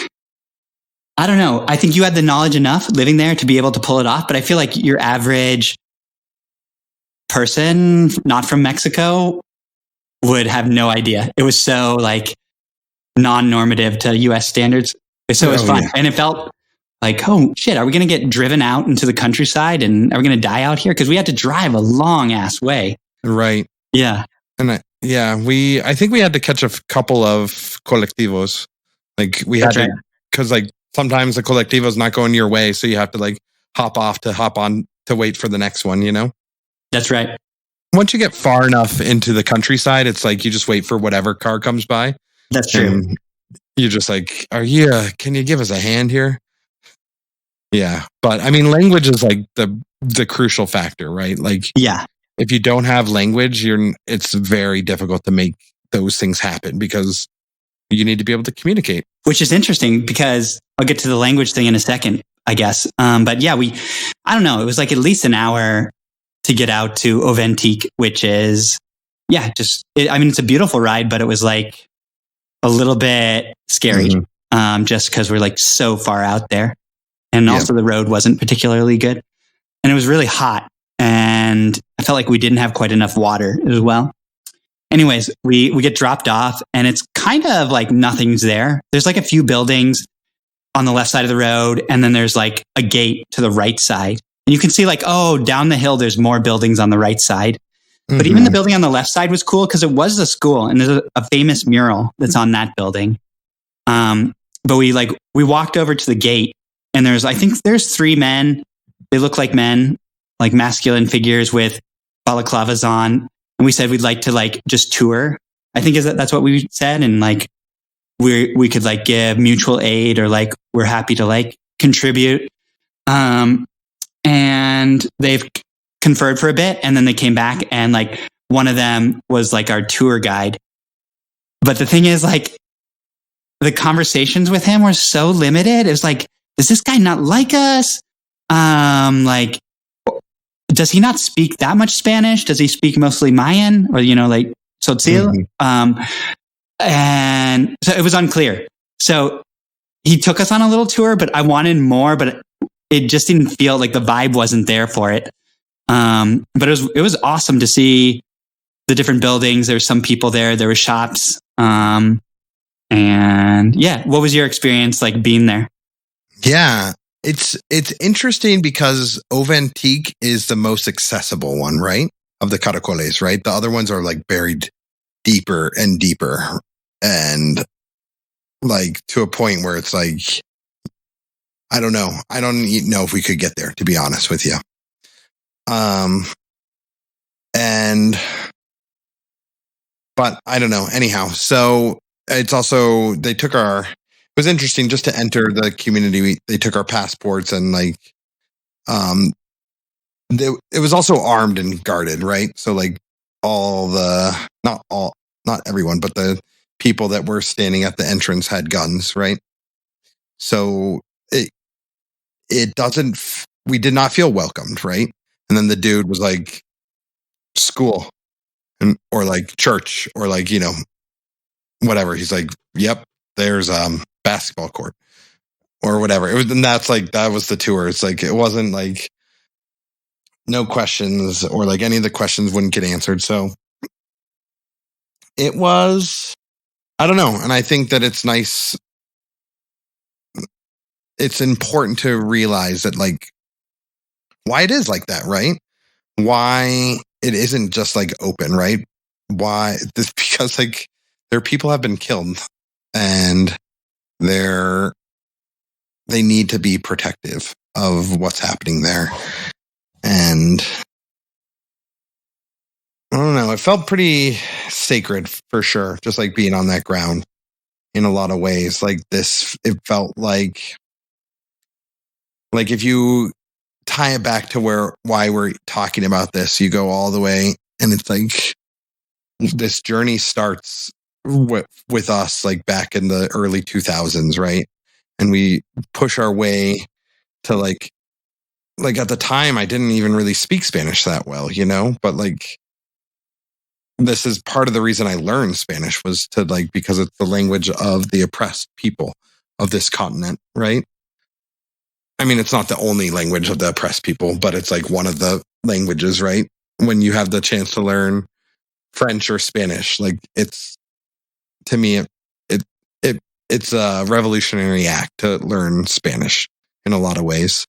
I don't know. I think you had the knowledge enough living there to be able to pull it off. But I feel like your average person, not from Mexico, would have no idea. It was so like non-normative to US standards. So it was fun. Yeah. And it felt like, oh shit, are we going to get driven out into the countryside and are we going to die out here? Because we had to drive a long ass way. Right. Yeah. And I think we had to catch a couple of colectivos. Like we had to, because like sometimes the colectivo is not going your way. So you have to like hop on to wait for the next one, you know? That's right. Once you get far enough into the countryside, it's like you just wait for whatever car comes by. That's true. And you're just like, can you give us a hand here? Yeah. But I mean, language is like the crucial factor, right? Like, yeah. if you don't have language, it's very difficult to make those things happen because you need to be able to communicate. Which is interesting because I'll get to the language thing in a second, I guess. But yeah, I don't know. It was like at least an hour to get out to Oventic, which is, it's a beautiful ride, but it was like a little bit scary, just because we're like so far out there. And also the road wasn't particularly good. And it was really hot. And I felt like we didn't have quite enough water as well. Anyways, we get dropped off and it's kind of like nothing's there. There's like a few buildings on the left side of the road. And then there's like a gate to the right side. And you can see like, down the hill, there's more buildings on the right side. But even the building on the left side was cool because it was a school and there's a famous mural that's on that building. But we walked over to the gate and I think there's 3 men. They look like men, like masculine figures with balaclavas on. And we said we'd like to like just tour. I think that's what we said. And like, we could like give mutual aid or like, we're happy to like contribute. And they've conferred for a bit and then they came back and like one of them was like our tour guide. But the thing is like the conversations with him were so limited. It was like, does this guy not like us? Like, does he not speak that much Spanish? Does he speak mostly Mayan or, like Tzotzil? And so it was unclear. So he took us on a little tour, but I wanted more, but it just didn't feel like the vibe wasn't there for it. But it was awesome to see the different buildings. There were some people there. There were shops. And what was your experience like being there? Yeah, it's interesting because Oventic is the most accessible one, right? Of the caracoles, right? The other ones are like buried deeper and deeper, and like to a point where it's like, I don't know. I don't know if we could get there, to be honest with you. But I don't know. Anyhow, so it's also, it was interesting just to enter the community. They took our passports and like, it was also armed and guarded, right? So like not everyone, but the people that were standing at the entrance had guns, right? So we did not feel welcomed, right? And then the dude was like, school or like church or like, whatever. He's like, yep, there's basketball court or whatever. And that was the tour. It's like, it wasn't like no questions or like any of the questions wouldn't get answered. So it was, I don't know. And I think that it's nice. It's important to realize that like why it is like that, right? Why it isn't just like open, right? Why this? Because like their people have been killed and they need to be protective of what's happening there. And I don't know, it felt pretty sacred for sure. Just like being on that ground in a lot of ways. Like this, it felt like if you tie it back to why we're talking about this, you go all the way and it's like this journey starts with us like back in the early 2000s, right? And we push our way to like at the time I didn't even really speak Spanish that well, but like this is part of the reason I learned Spanish was to like, because it's the language of the oppressed people of this continent, right? I mean, it's not the only language of the oppressed people, but it's like one of the languages, right? When you have the chance to learn French or Spanish, like it's, to me, it's a revolutionary act to learn Spanish in a lot of ways.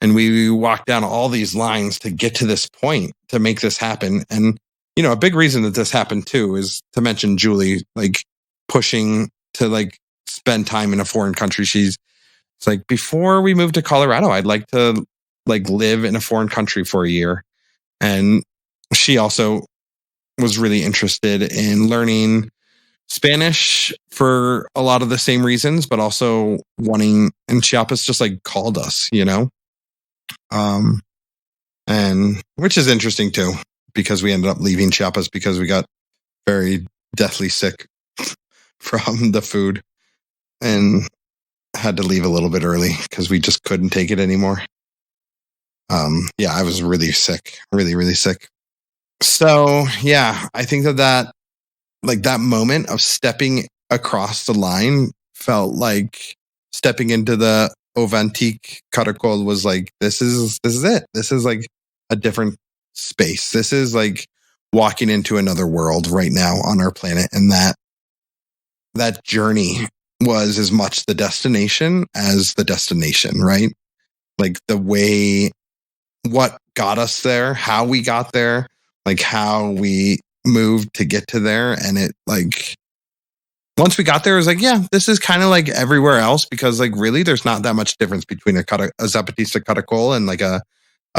And we walked down all these lines to get to this point, to make this happen. And, a big reason that this happened too is to mention Julie, like pushing to like spend time in a foreign country. It's like, before we moved to Colorado, I'd like to like live in a foreign country for a year. And she also was really interested in learning Spanish for a lot of the same reasons, but also wanting, and Chiapas just like called us, and which is interesting too. because we ended up leaving Chiapas because we got very deathly sick from the food and had to leave a little bit early because we just couldn't take it anymore. Yeah, I was really sick, really, really sick. So yeah, I think that like that moment of stepping across the line felt like stepping into the Oventic Caracol was like, this is it. This is like a different space. This is like walking into another world right now on our planet. And that journey was as much the destination as the destination, right? Like the way, what got us there, how we got there, like how we moved to get to there. And it like, once we got there, it was like, yeah, this is kind of like everywhere else because like really there's not that much difference between a Zapatista Caracol and like a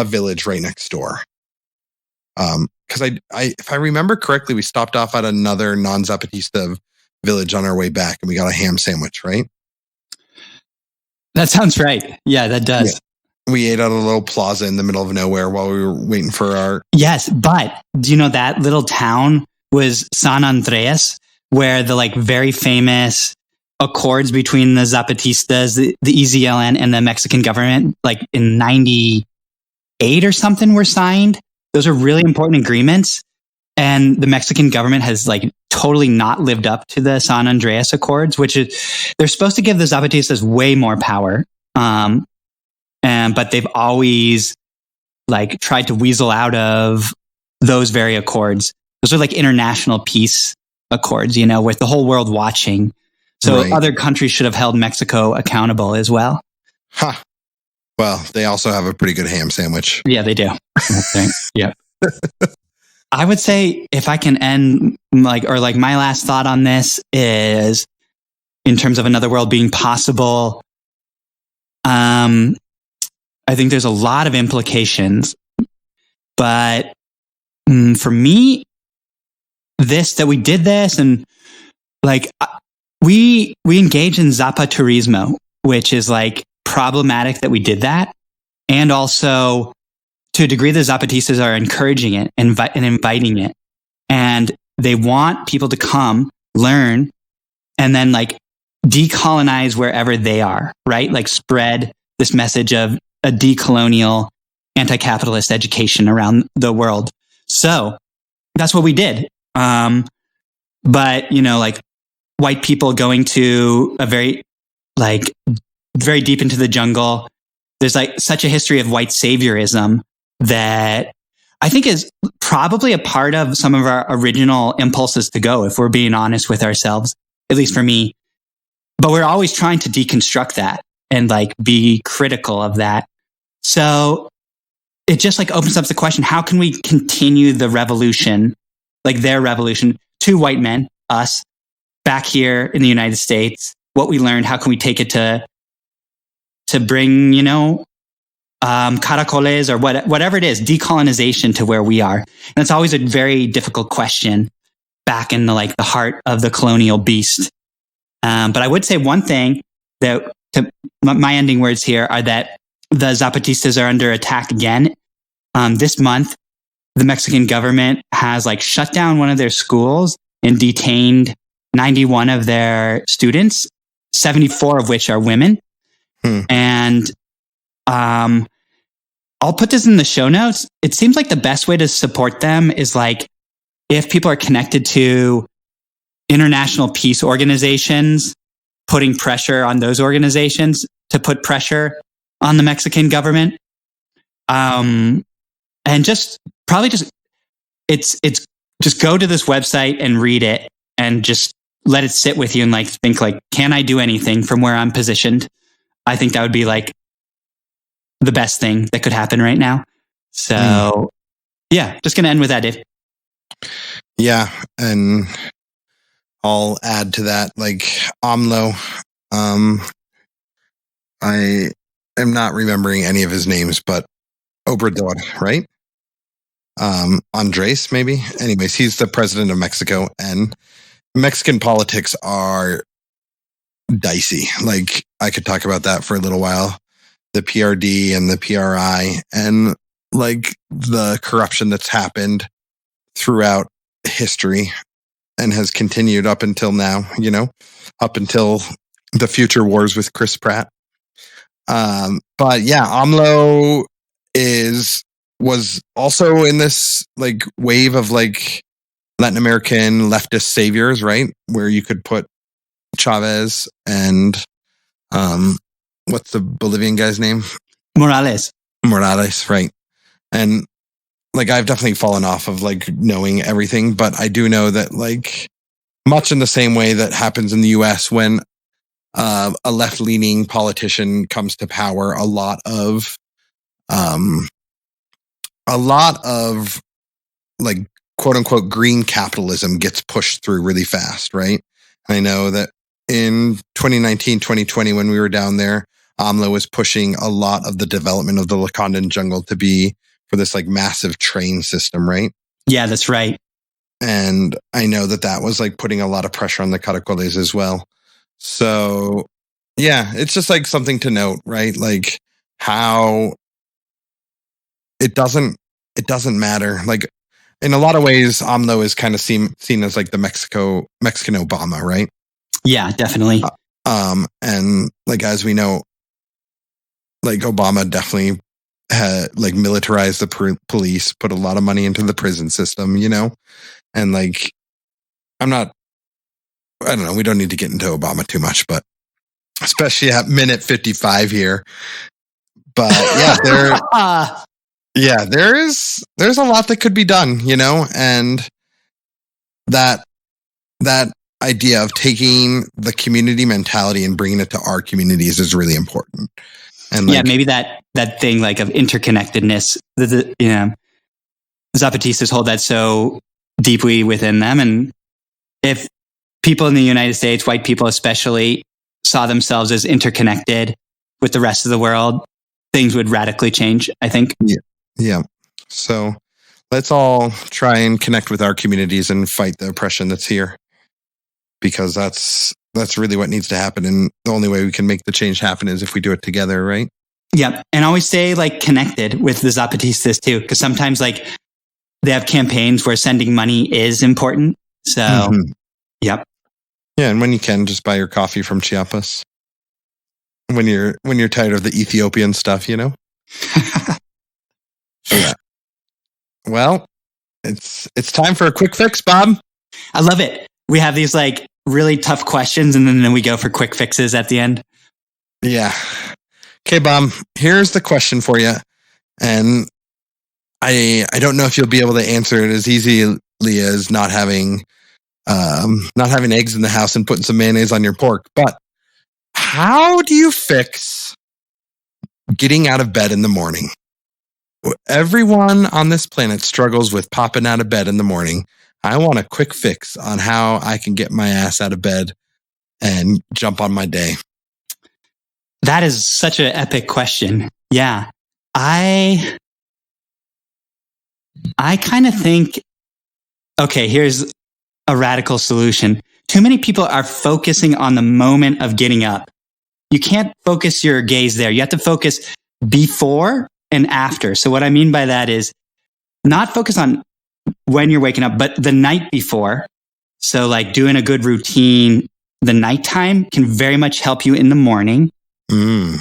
village right next door. Because I if I remember correctly, we stopped off at another non-Zapatista village on our way back and we got a ham sandwich, right? That sounds right. Yeah, that does. Yeah. We ate at a little plaza in the middle of nowhere while we were waiting for our... Yes, but do you know that little town was San Andreas, where the like very famous accords between the Zapatistas, the EZLN, and the Mexican government, like in 98 or something, were signed. Those are really important agreements. And the Mexican government has like totally not lived up to the San Andreas Accords, which is, they're supposed to give the Zapatistas way more power. But they've always like tried to weasel out of those very accords. Those are like international peace accords, you know, with the whole world watching. So right. Other countries should have held Mexico accountable as well. Huh. Well, they also have a pretty good ham sandwich. Yeah, they do. Yeah. I would say if I can end my last thought on this is in terms of another world being possible. I think there's a lot of implications, but for me, that we did this and like we engage in Zapaturismo, which is like problematic that we did that. And also to a degree, the Zapatistas are encouraging it and inviting it. And they want people to come, learn, and then like decolonize wherever they are, right? Like spread this message of a decolonial anti-capitalist education around the world. So that's what we did. But you know, like white people going to a very deep into the jungle. There's like such a history of white saviorism that I think is probably a part of some of our original impulses to go, if we're being honest with ourselves, at least for me. But we're always trying to deconstruct that and like be critical of that. So it just like opens up the question, how can we continue the revolution, like their revolution, to white men, us, back here in the United States? What we learned, how can we take it to bring, you know, caracoles or whatever it is, decolonization to where we are? And it's always a very difficult question back in the heart of the colonial beast. But I would say one thing that my ending words here are that the Zapatistas are under attack again. This month, the Mexican government has like shut down one of their schools and detained 91 of their students, 74 of which are women. And I'll put this in the show notes. It seems like the best way to support them is like if people are connected to international peace organizations, putting pressure on those organizations to put pressure on the Mexican government. And just go to this website and read it and just let it sit with you and like think like, can I do anything from where I'm positioned? I think that would be like the best thing that could happen right now. So yeah, just going to end with that, Dave. Yeah. And I'll add to that, like AMLO. I am not remembering any of his names, but Obrador, right? Andres, maybe. Anyways, he's the president of Mexico, and Mexican politics are dicey. Like I could talk about that for a little while. The PRD and the PRI and like the corruption that's happened throughout history and has continued up until now, up until the future wars with Chris Pratt. But yeah, AMLO was also in this like wave of like Latin American leftist saviors, right? Where you could put Chavez and what's the Bolivian guy's name? Morales, right? And like I've definitely fallen off of like knowing everything, but I do know that like much in the same way that happens in the US when a left-leaning politician comes to power, a lot of like quote unquote green capitalism gets pushed through really fast, right? I know that in 2019, 2020, when we were down there, AMLO was pushing a lot of the development of the Lacandan jungle to be for this like massive train system, right? Yeah, that's right. And I know that was like putting a lot of pressure on the Caracoles as well. So yeah, it's just like something to note, right? Like how it doesn't matter. Like in a lot of ways, AMLO is kind of seen as like the Mexican Obama, right? Yeah, definitely. And like as we know, like Obama definitely had like militarized the police, put a lot of money into the prison system, and like I don't know, we don't need to get into Obama too much, but especially at minute 55 here. But yeah, there's a lot that could be done, and that idea of taking the community mentality and bringing it to our communities is really important. And like, maybe that thing like of interconnectedness, Zapatistas hold that so deeply within them. And if people in the United States, white people especially, saw themselves as interconnected with the rest of the world, things would radically change, I think. Yeah. So let's all try and connect with our communities and fight the oppression that's here, because that's really what needs to happen. And the only way we can make the change happen is if we do it together, right? Yeah. And always stay like connected with the Zapatistas too, because sometimes like they have campaigns where sending money is important. So, Yep. Yeah, and when you can, just buy your coffee from Chiapas. When you're tired of the Ethiopian stuff, Yeah. Well, it's time for a quick fix, Bob. I love it. We have these like really tough questions, and then we go for quick fixes at the end. Yeah. Okay, Bob. Here's the question for you, and I don't know if you'll be able to answer it as easily as not having eggs in the house and putting some mayonnaise on your pork. But how do you fix getting out of bed in the morning? Everyone on this planet struggles with popping out of bed in the morning. I want a quick fix on how I can get my ass out of bed and jump on my day. That is such an epic question. Yeah. I kind of think, okay, here's a radical solution. Too many people are focusing on the moment of getting up. You can't focus your gaze there. You have to focus before and after. So what I mean by that is not focus on when you're waking up, but the night before. So like doing a good routine, the nighttime can very much help you in the morning. And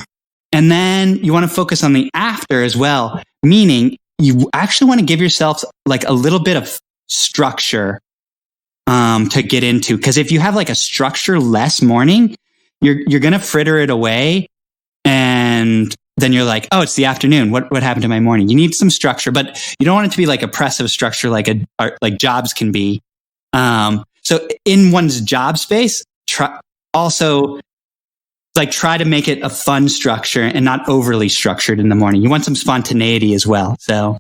then you want to focus on the after as well, meaning you actually want to give yourself like a little bit of structure to get into. Because if you have like a structure-less morning, you're going to fritter it away. And then you're like, oh, it's the afternoon. What happened to my morning? You need some structure, but you don't want it to be like oppressive structure like jobs can be. So in one's job space, try to make it a fun structure and not overly structured in the morning. You want some spontaneity as well. So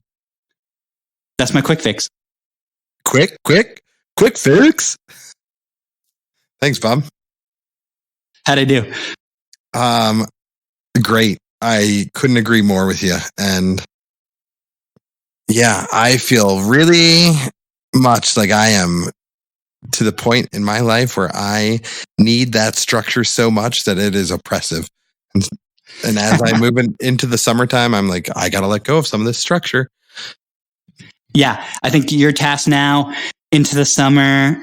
that's my quick fix. Quick fix. Thanks, Bob. How'd I do? Great. I couldn't agree more with you. And yeah, I feel really much like I am to the point in my life where I need that structure so much that it is oppressive. And as I move into the summertime, I'm like, I got to let go of some of this structure. Yeah, I think your task now into the summer,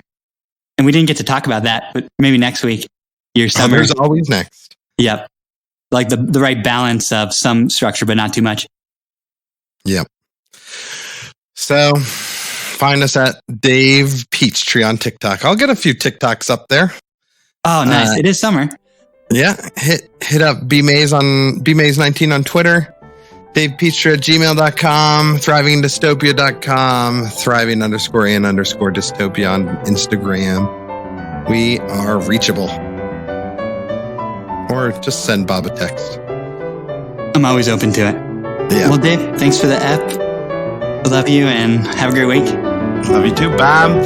and we didn't get to talk about that, but maybe next week, your summer. There's always next. Yep. Like the right balance of some structure, but not too much. Yep. So find us at Dave Peachtree on TikTok. I'll get a few TikToks up there. Oh, nice. It is summer. Yeah. Hit up bmaze19 on Twitter. DavePeachtree@gmail.com, thrivingindystopia.com, thriving_in_dystopia on Instagram. We are reachable. Or just send Bob a text. I'm always open to it. Yeah. Well, Dave, thanks for the ep. I love you and have a great week. Love you too, Bob.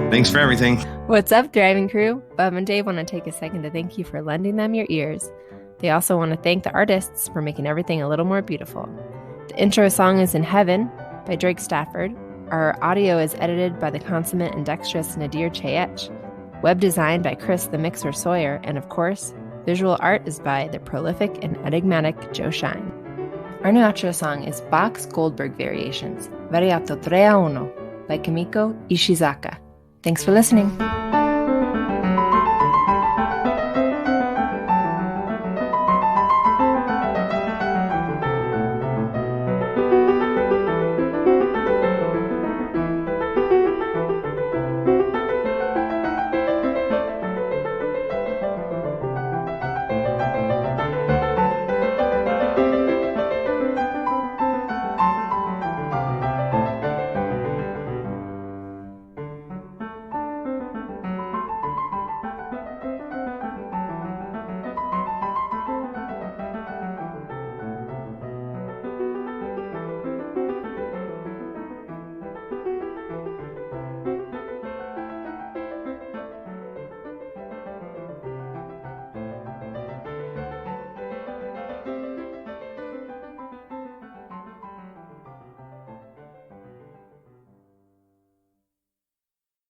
Thanks for everything. What's up, driving crew? Bob and Dave want to take a second to thank you for lending them your ears. They also want to thank the artists for making everything a little more beautiful. The intro song is In Heaven by Drake Stafford. Our audio is edited by the consummate and dexterous Nadir Chayech. Web design by Chris the Mixer Sawyer. And of course, visual art is by the prolific and enigmatic Joe Shine. Our new outro song is Bach's Goldberg Variations, Variato 3-1 by Kimiko Ishizaka. Thanks for listening.